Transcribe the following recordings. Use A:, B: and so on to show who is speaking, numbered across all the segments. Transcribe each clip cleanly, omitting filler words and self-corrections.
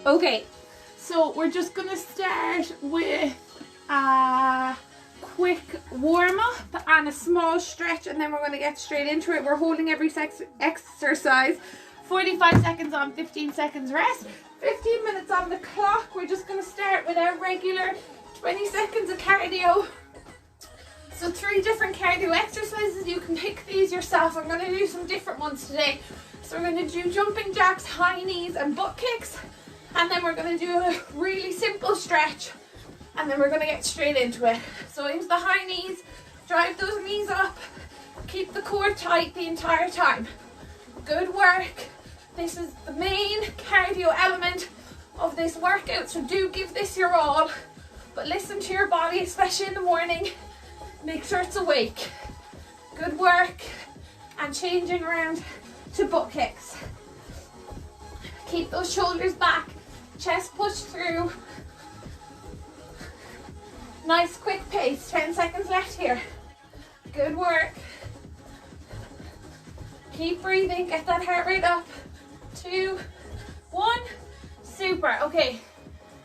A: Okay, so we're just gonna start with a quick warm up and a small stretch, and then we're gonna get straight into it. We're holding every exercise 45 seconds on, 15 seconds rest, 15 minutes on the clock. We're just gonna start with our regular 20 seconds of cardio. So 3 different cardio exercises. You can pick these yourself. I'm gonna do some different ones today. So we're gonna do jumping jacks, high knees and butt kicks. And then we're gonna do a really simple stretch. And then we're gonna get straight into it. So into the high knees, drive those knees up. Keep the core tight the entire time. Good work. This is the main cardio element of this workout. So do give this your all. But listen to your body, especially in the morning. Make sure it's awake. Good work. And changing around to butt kicks. Keep those shoulders back. Chest pushed through. Nice quick pace. 10 seconds left here. Good work. Keep breathing. Get that heart rate up. 2, 1. Super. Okay.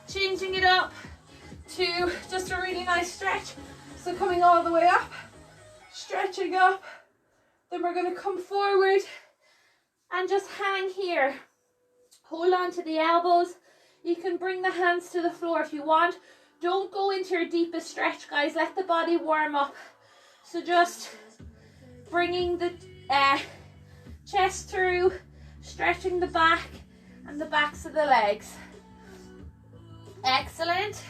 A: Changing it up to just a really nice stretch. So coming all the way up, stretching up, then we're going to come forward and just hang here. Hold on to the elbows. You can bring the hands to the floor if you want. Don't go into your deepest stretch, guys. Let the body warm up. So just bringing the chest through, stretching the back and the backs of the legs. Excellent.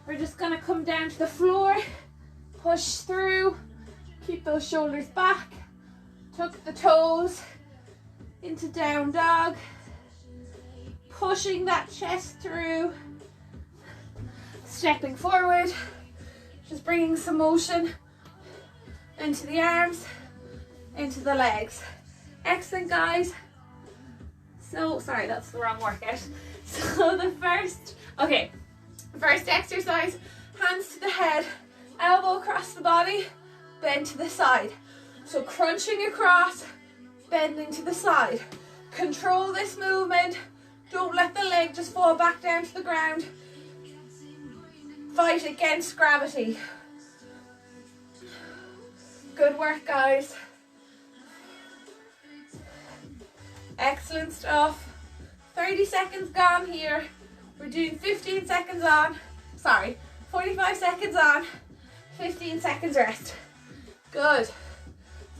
A: We're just going to come down to the floor, push through, keep those shoulders back, tuck the toes into down dog, pushing that chest through, stepping forward, just bringing some motion into the arms, into the legs. Excellent, guys. So, sorry, that's the wrong workout. So the first exercise, hands to the head, elbow across the body, bend to the side. So crunching across, bending to the side. Control this movement. Don't let the leg just fall back down to the ground. Fight against gravity. Good work, guys. Excellent stuff. 30 seconds gone here. We're doing 15 seconds on, 45 seconds on, 15 seconds rest. Good.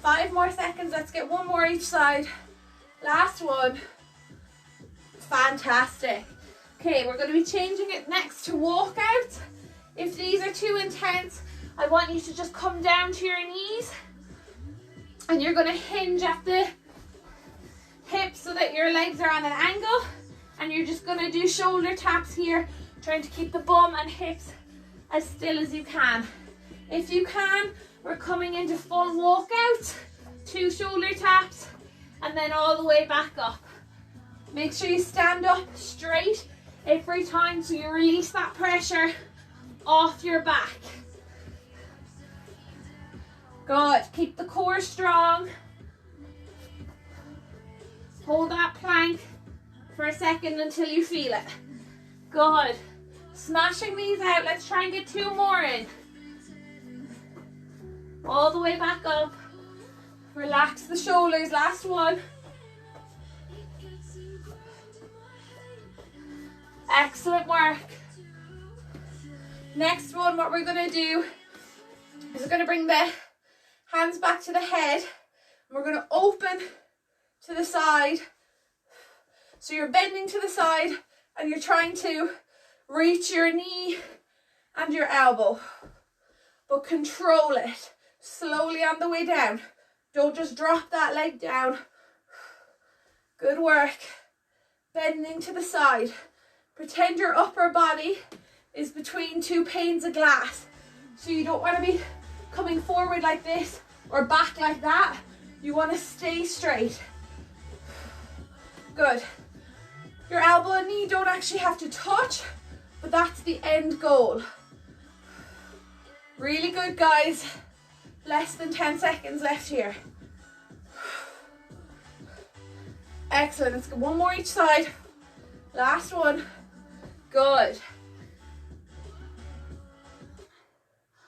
A: 5 more seconds. Let's get 1 more each side. Last one. Fantastic. Okay, we're going to be changing it next to walkouts. If these are too intense, I want you to just come down to your knees and you're going to hinge at the hips so that your legs are on an angle. And you're just going to do shoulder taps here, trying to keep the bum and hips as still as you can. If you can, we're coming into full walkout, 2 shoulder taps, and then all the way back up. Make sure you stand up straight every time so you release that pressure off your back. Good. Keep the core strong. Hold that plank for a second until you feel it. Good. Smashing these out. Let's try and get 2 more in. All the way back up. Relax the shoulders. Last one. Excellent work. Next one, what we're going to do is we're going to bring the hands back to the head. And we're going to open to the side. So you're bending to the side and you're trying to reach your knee and your elbow. But control it. Slowly on the way down. Don't just drop that leg down. Good work. Bending to the side. Pretend your upper body is between 2 panes of glass. So you don't want to be coming forward like this or back like that. You want to stay straight. Good. Your elbow and knee don't actually have to touch, but that's the end goal. Really good, guys. Less than 10 seconds left here. Excellent. Let's go 1 more each side. Last one. Good.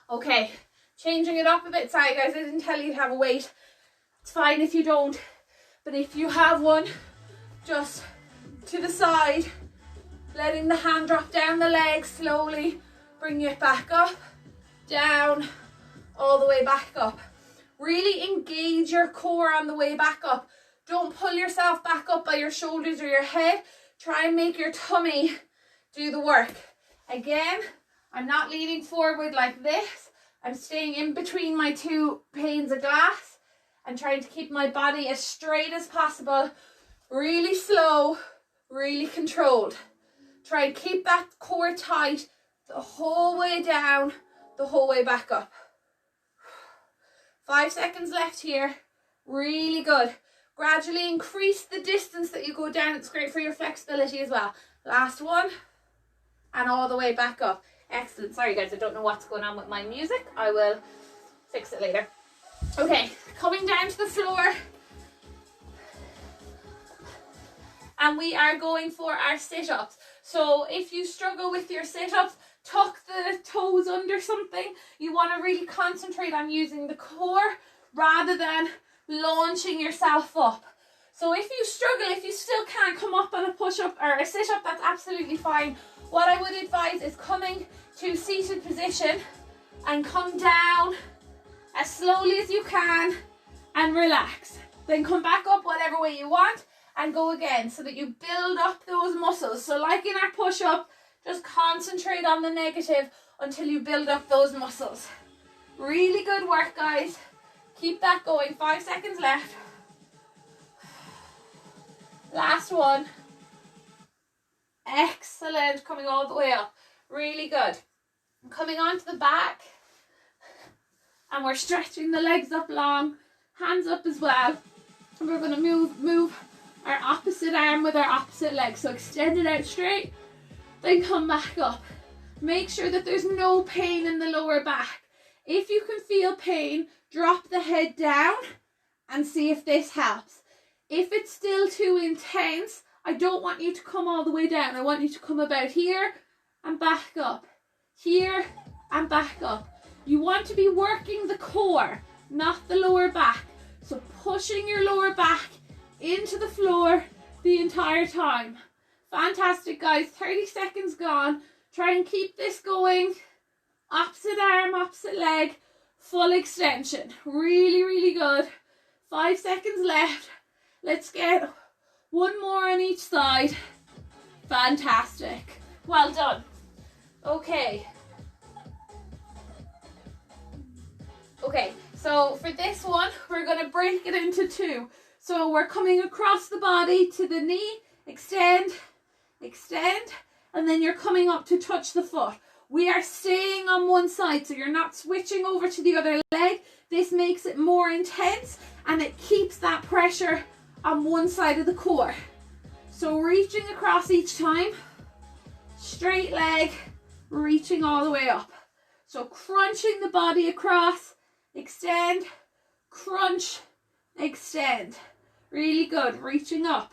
A: Okay, changing it up a bit. Sorry guys, I didn't tell you to have a weight. It's fine if you don't, but if you have one, just to the side, letting the hand drop down the leg slowly, bring it back up, down, all the way back up. Really engage your core on the way back up. Don't pull yourself back up by your shoulders or your head. Try and make your tummy do the work. Again, I'm not leaning forward like this. I'm staying in between my two panes of glass and trying to keep my body as straight as possible. Really slow, really controlled. Try and keep that core tight the whole way down, the whole way back up. 5 seconds left here. Really good. Gradually increase the distance that you go down. It's great for your flexibility as well. Last one. And all the way back up. Excellent. Sorry guys, I don't know what's going on with my music. I will fix it later. Okay, coming down to the floor. And we are going for our sit-ups. So if you struggle with your sit-ups, tuck the toes under something. You want to really concentrate on using the core rather than launching yourself up. So if you struggle, if you still can't come up on a push-up or a sit-up, that's absolutely fine. What I would advise is coming to seated position and come down as slowly as you can and relax. Then come back up whatever way you want and go again so that you build up those muscles. So like in our push-up, just concentrate on the negative until you build up those muscles. Really good work, guys. Keep that going. 5 seconds left. Last one. Excellent. Coming all the way up. Really good. Coming onto the back. And we're stretching the legs up long. Hands up as well. And we're going to move our opposite arm with our opposite leg. So extend it out straight. Then come back up. Make sure that there's no pain in the lower back. If you can feel pain, drop the head down and see if this helps. If it's still too intense, I don't want you to come all the way down. I want you to come about here and back up. Here and back up. You want to be working the core, not the lower back. So pushing your lower back into the floor the entire time. Fantastic, guys. 30 seconds gone. Try and keep this going. Opposite arm, opposite leg, full extension. Really, really good. 5 seconds left. Let's get one more on each side. Fantastic. Well done. Okay. Okay, so for this one, we're going to break it into two. So we're coming across the body to the knee, extend, extend, and then you're coming up to touch the foot. We are staying on one side, so you're not switching over to the other leg. This makes it more intense and it keeps that pressure on one side of the core. So reaching across each time, straight leg, reaching all the way up. So crunching the body across, extend, crunch, extend. Really good, reaching up.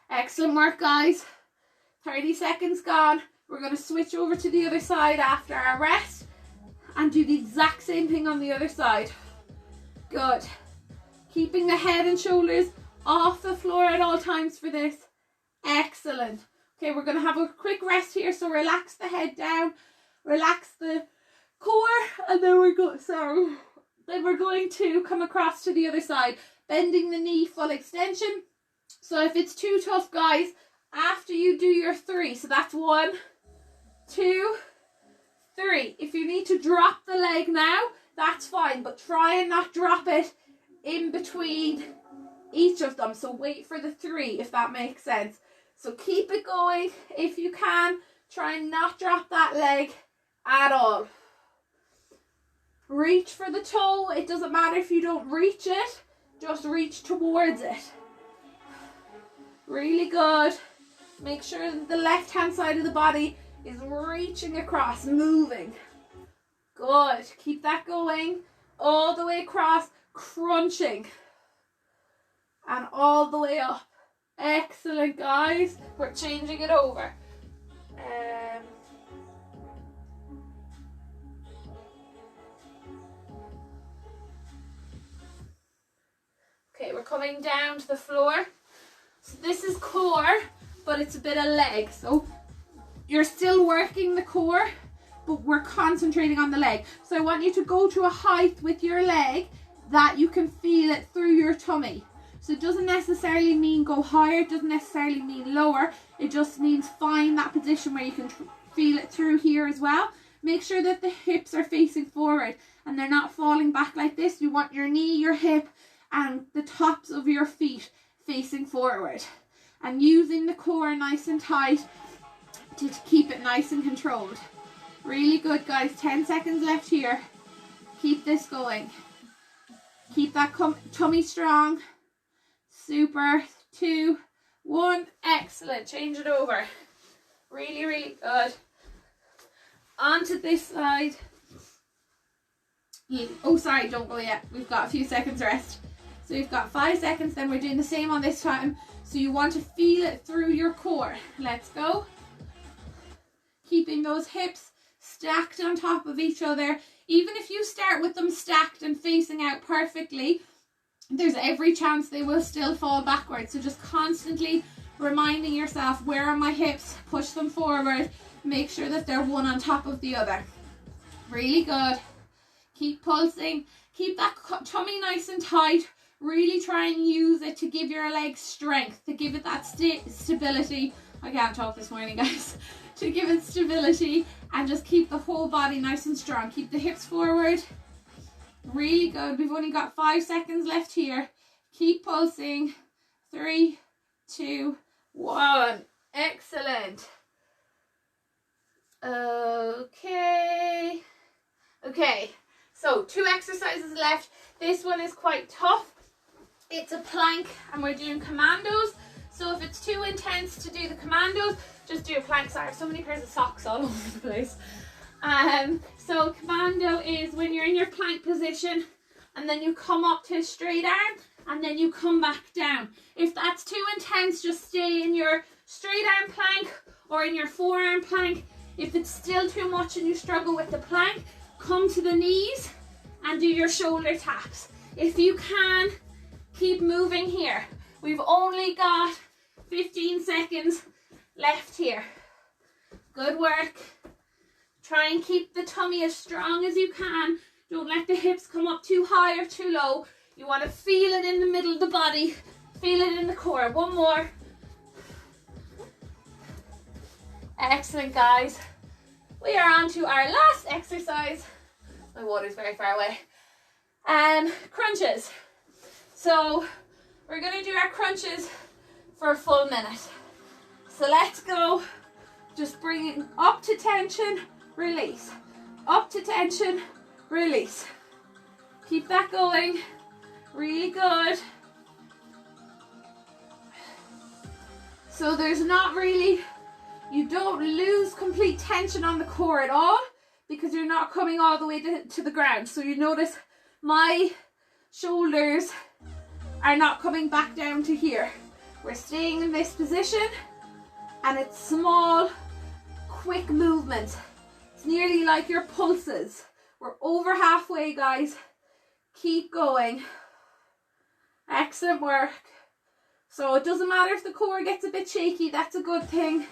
A: Excellent work, guys. 30 seconds gone. We're going to switch over to the other side after our rest and do the exact same thing on the other side. Good. Keeping the head and shoulders off the floor at all times for this. Excellent. Okay, we're going to have a quick rest here. So relax the head down, relax the core, and then we're going to come across to the other side, bending the knee, full extension. So if it's too tough, guys, after you do your 3, so that's 1, 2, 3. If you need to drop the leg now, that's fine, but try and not drop it in between each of them. So wait for the 3, if that makes sense. So keep it going if you can. Try and not drop that leg at all. Reach for the toe. It doesn't matter if you don't reach it, just reach towards it. Really good. Make sure that the left hand side of the body is reaching across, moving. Good. Keep that going all the way across, crunching. And all the way up. Excellent, guys. We're changing it over. Okay, we're coming down to the floor. So this is core, but it's a bit of leg. So you're still working the core, but we're concentrating on the leg. So I want you to go to a height with your leg that you can feel it through your tummy. So it doesn't necessarily mean go higher, it doesn't necessarily mean lower. It just means find that position where you can feel it through here as well. Make sure that the hips are facing forward and they're not falling back like this. You want your knee, your hip, and the tops of your feet facing forward. And using the core nice and tight to keep it nice and controlled. Really good, guys. 10 seconds left here. Keep this going. Keep that tummy strong. Super. 2, 1. Excellent. Change it over. Really, really good. Onto this side. Oh, sorry, don't go yet. We've got a few seconds rest. So we've got 5 seconds, then we're doing the same on this time. So you want to feel it through your core. Let's go. Keeping those hips stacked on top of each other. Even if you start with them stacked and facing out perfectly, there's every chance they will still fall backwards. So just constantly reminding yourself, where are my hips? Push them forward. Make sure that they're one on top of the other. Really good. Keep pulsing. Keep that tummy nice and tight. Really try and use it to give your legs strength, to give it that stability. I can't talk this morning, guys. To give it stability and just keep the whole body nice and strong. Keep the hips forward. Really good. We've only got 5 seconds left here. Keep pulsing. 3, 2, 1. Excellent. Okay. So 2 exercises left. This one is quite tough. It's a plank and we're doing commandos. So if it's too intense to do the commandos, just do a plank. Sorry, I have so many pairs of socks all over the place. So commando is when you're in your plank position and then you come up to a straight arm and then you come back down. If that's too intense, just stay in your straight arm plank or in your forearm plank. If it's still too much and you struggle with the plank, come to the knees and do your shoulder taps. If you can, keep moving here. We've only got 15 seconds left here. Good work. Try and keep the tummy as strong as you can. Don't let the hips come up too high or too low. You want to feel it in the middle of the body. Feel it in the core. One more. Excellent, guys. We are on to our last exercise. My water's very far away. Crunches. So we're going to do our crunches for a full minute. So let's go. Just bring it up to tension, release. Up to tension, release. Keep that going. Really good. So there's not really, you don't lose complete tension on the core at all because you're not coming all the way to the ground. So you notice my shoulders are not coming back down to here. We're staying in this position and it's small, quick movement. It's nearly like your pulses. We're over halfway, guys. Keep going. Excellent work. So it doesn't matter if the core gets a bit shaky, that's a good thing.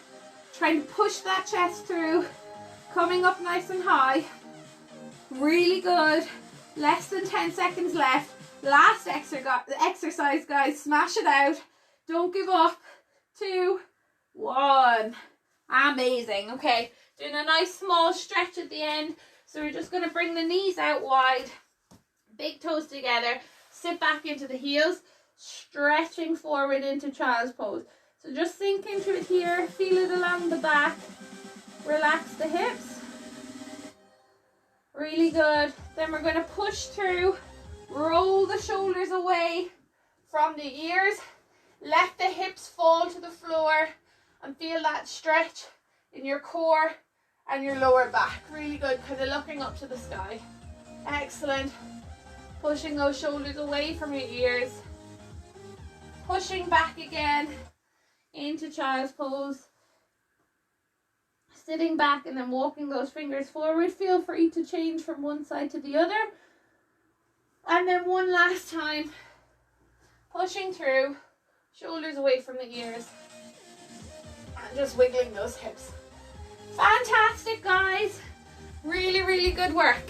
A: Trying to push that chest through, coming up nice and high. Really good. Less than 10 seconds left. Last exercise, guys. Smash it out. Don't give up. 2, 1. Amazing. Okay, doing a nice small stretch at the end. So we're just going to bring the knees out wide. Big toes together. Sit back into the heels. Stretching forward into child's pose. So just sink into it here. Feel it along the back. Relax the hips. Really good. Then we're going to push through. Roll the shoulders away from the ears. Let the hips fall to the floor and feel that stretch in your core and your lower back. Really good because you're looking up to the sky. Excellent. Pushing those shoulders away from your ears. Pushing back again. into child's pose. Sitting back and then walking those fingers forward. Feel free to change from one side to the other. And then one last time, pushing through, shoulders away from the ears. And just wiggling those hips. Fantastic, guys. Really, really good work.